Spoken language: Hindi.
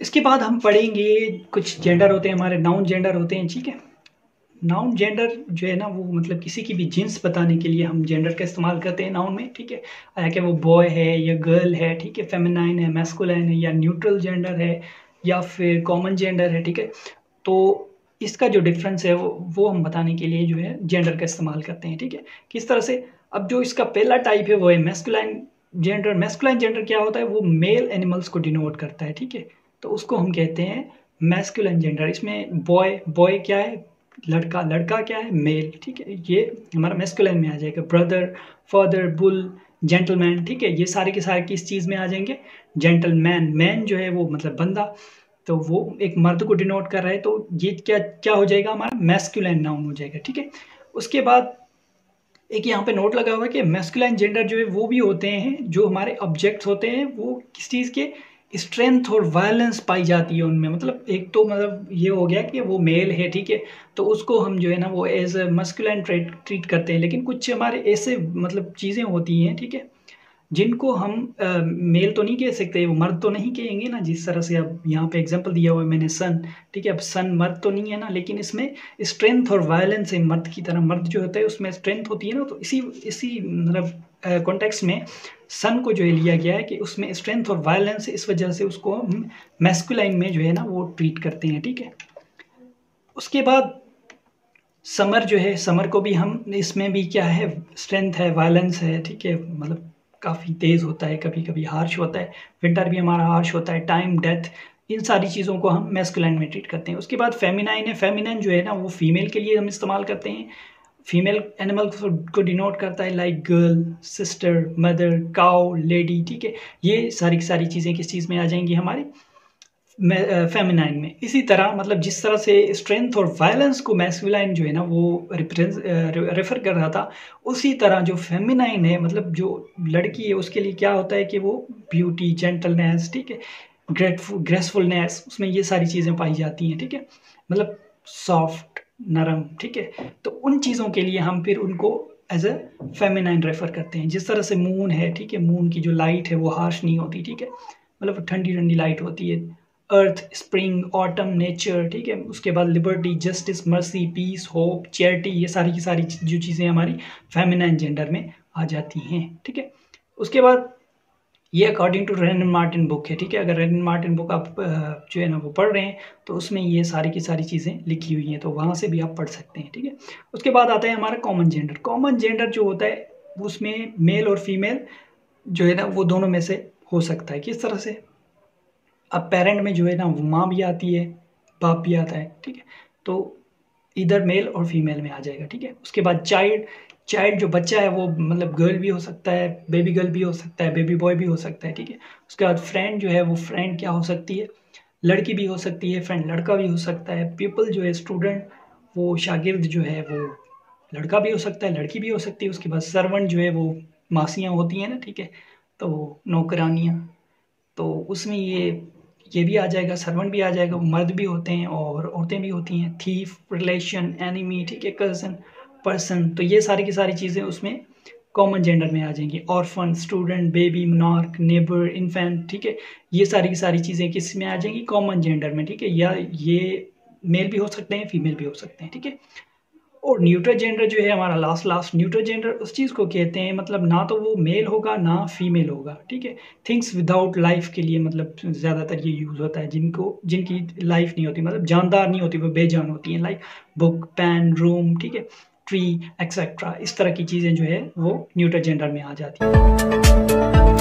इसके बाद हम पढ़ेंगे कुछ जेंडर होते हैं हमारे, नाउन जेंडर होते हैं, ठीक है। नाउन जेंडर जो है ना वो मतलब किसी की भी जिन्स बताने के लिए हम जेंडर का इस्तेमाल करते हैं नाउन में, ठीक है। कि वो बॉय है या गर्ल है, ठीक है, फेमिनाइन है, मैस्कुलाइन है, या न्यूट्रल जेंडर है, या फिर कॉमन जेंडर है, ठीक है। तो इसका जो डिफरेंस है वो हम बताने के लिए जो है जेंडर का इस्तेमाल करते हैं, ठीक है। किस तरह से, अब जो इसका पहला टाइप है वो है मैस्कुलाइन जेंडर। मैस्कुलाइन जेंडर क्या होता है, वो मेल एनिमल्स को डिनोट करता है, ठीक है। तो उसको हम कहते हैं मैस्कुलाइन जेंडर। इसमें बॉय बॉय क्या है, लड़का, लड़का क्या है, मेल, ठीक है। ये हमारा मैस्कुलाइन में आ जाएगा। ब्रदर, फादर, बुल, जेंटलमैन, ठीक है, ये सारे के सारे किस चीज़ में आ जाएंगे, जेंटलमैन। मैन जो है वो मतलब बंदा, तो वो एक मर्द को डिनोट कर रहा है, तो ये क्या क्या हो जाएगा, हमारा मैस्कुलाइन नाउन हो जाएगा, ठीक है। उसके बाद एक यहाँ पे नोट लगा हुआ है कि मैस्कुलाइन जेंडर जो है वो भी होते हैं, जो हमारे ऑब्जेक्ट्स होते हैं वो किस चीज़ के, स्ट्रेंथ और वायलेंस पाई जाती है उनमें। मतलब एक तो मतलब ये हो गया कि वो मेल है, ठीक है, तो उसको हम जो है ना वो एज ए मस्कुलाइन ट्रीट करते हैं। लेकिन कुछ हमारे ऐसे मतलब चीज़ें होती हैं, ठीक है, जिनको हम मेल तो नहीं कह सकते, वो मर्द तो नहीं कहेंगे ना। जिस तरह से अब यहाँ पे एग्जांपल दिया हुआ है मैंने, सन, ठीक है। अब सन मर्द तो नहीं है ना, लेकिन इसमें स्ट्रेंथ और वायलेंस है मर्द की तरह। मर्द जो होता है उसमें स्ट्रेंथ होती है ना, तो इसी मतलब कॉन्टेक्स्ट में सन को जो है लिया गया है कि उसमें स्ट्रेंथ और वायलेंस है, इस वजह से उसको हम मैस्कुलाइन में जो है ना वो ट्रीट करते हैं, ठीक है। उसके बाद समर जो है, समर को भी हम, इसमें भी क्या है, स्ट्रेंथ है, वायलेंस है, ठीक है, मतलब काफ़ी तेज़ होता है, कभी कभी हार्श होता है। विंटर भी हमारा हार्श होता है। टाइम, डेथ, इन सारी चीज़ों को हम मैस्कुलाइन में ट्रीट करते हैं। उसके बाद फेमिनाइन है। फेमिनाइन जो है ना वो फीमेल के लिए हम इस्तेमाल करते हैं। फीमेल एनिमल को डिनोट करता है, like girl, sister, mother, cow, lady, ठीक है। ये सारी की सारी चीज़ें किस चीज़ में आ जाएंगी, हमारी फेमिनाइन में। इसी तरह मतलब जिस तरह से स्ट्रेंथ और वायलेंस को मैस्कुलाइन जो है ना वो रेफर कर रहा था, उसी तरह जो फेमिनाइन है, मतलब जो लड़की है, उसके लिए क्या होता है कि वो ब्यूटी, जेंटलनेस, ठीक है, ग्रेसफुलनेस, उसमें ये सारी चीज़ें पाई जाती हैं, ठीक है, मतलब सॉफ्ट, नरम, ठीक है। तो उन चीज़ों के लिए हम फिर उनको एज ए फेमिनाइन रेफर करते हैं। जिस तरह से मून है, ठीक है, मून की जो लाइट है वो हार्श नहीं होती, ठीक है, मतलब ठंडी ठंडी लाइट होती है। अर्थ, स्प्रिंग, ऑटम, नेचर, ठीक है। उसके बाद liberty, justice, mercy, peace, hope, charity, ये सारी की सारी जो चीज़ें हमारी फेमिनाइन जेंडर में आ जाती हैं, ठीक है। उसके बाद ये अकॉर्डिंग टू रेनन मार्टिन बुक है, ठीक है। अगर रेनन मार्टिन बुक आप जो है ना वो पढ़ रहे हैं तो उसमें ये सारी की सारी चीज़ें लिखी हुई हैं, तो वहाँ से भी आप पढ़ सकते हैं, ठीक है। उसके बाद आता है हमारा कॉमन जेंडर। कॉमन जेंडर जो होता है उसमें मेल और फीमेल जो है ना वो दोनों में से हो सकता है। किस तरह से, अब पेरेंट में जो है ना वो माँ भी आती है, बाप भी आता है, ठीक है, तो इधर मेल और फीमेल में आ जाएगा, ठीक है। उसके बाद चाइल्ड, चाइल्ड जो बच्चा है वो मतलब गर्ल भी हो सकता है, बेबी गर्ल भी हो सकता है, बेबी बॉय भी हो सकता है, ठीक है। उसके बाद फ्रेंड जो है वो फ्रेंड क्या हो सकती है, लड़की भी हो सकती है, फ्रेंड लड़का भी हो सकता है। पीपल जो है स्टूडेंट, वो शागिर्द जो है वो लड़का भी हो सकता है, लड़की भी हो सकती है। उसके बाद सर्वेंट जो है वो मासियाँ होती हैं ना, ठीक है, तो नौकरानियाँ, तो उसमें ये भी आ जाएगा, सर्वेंट भी आ जाएगा, मर्द भी होते हैं और औरतें भी होती हैं। थीफ, रिलेशन, एनिमी, ठीक है, कजन, पर्सन, तो ये सारी की सारी चीज़ें उसमें कॉमन जेंडर में आ जाएंगी। Orphan, student, baby, monarch, neighbour, infant, ठीक है, ये सारी की सारी चीज़ें किस में आ जाएंगी, कॉमन जेंडर में, ठीक है। या ये मेल भी हो सकते हैं, फीमेल भी हो सकते हैं, ठीक है। और न्यूट्रल जेंडर जो है हमारा लास्ट न्यूट्रल जेंडर उस चीज़ को कहते हैं, मतलब ना तो वो मेल होगा ना फीमेल होगा, ठीक है। थिंग्स विदाउट लाइफ के लिए मतलब ज़्यादातर ये यूज़ होता है, जिनकी लाइफ नहीं होती, मतलब जानदार नहीं होती, वो बेजान होती हैं, लाइक बुक, पेन, रूम, ठीक है, ट्री, एक्सेट्रा। इस तरह की चीज़ें जो है वो न्यूट्रल जेंडर में आ जाती हैं।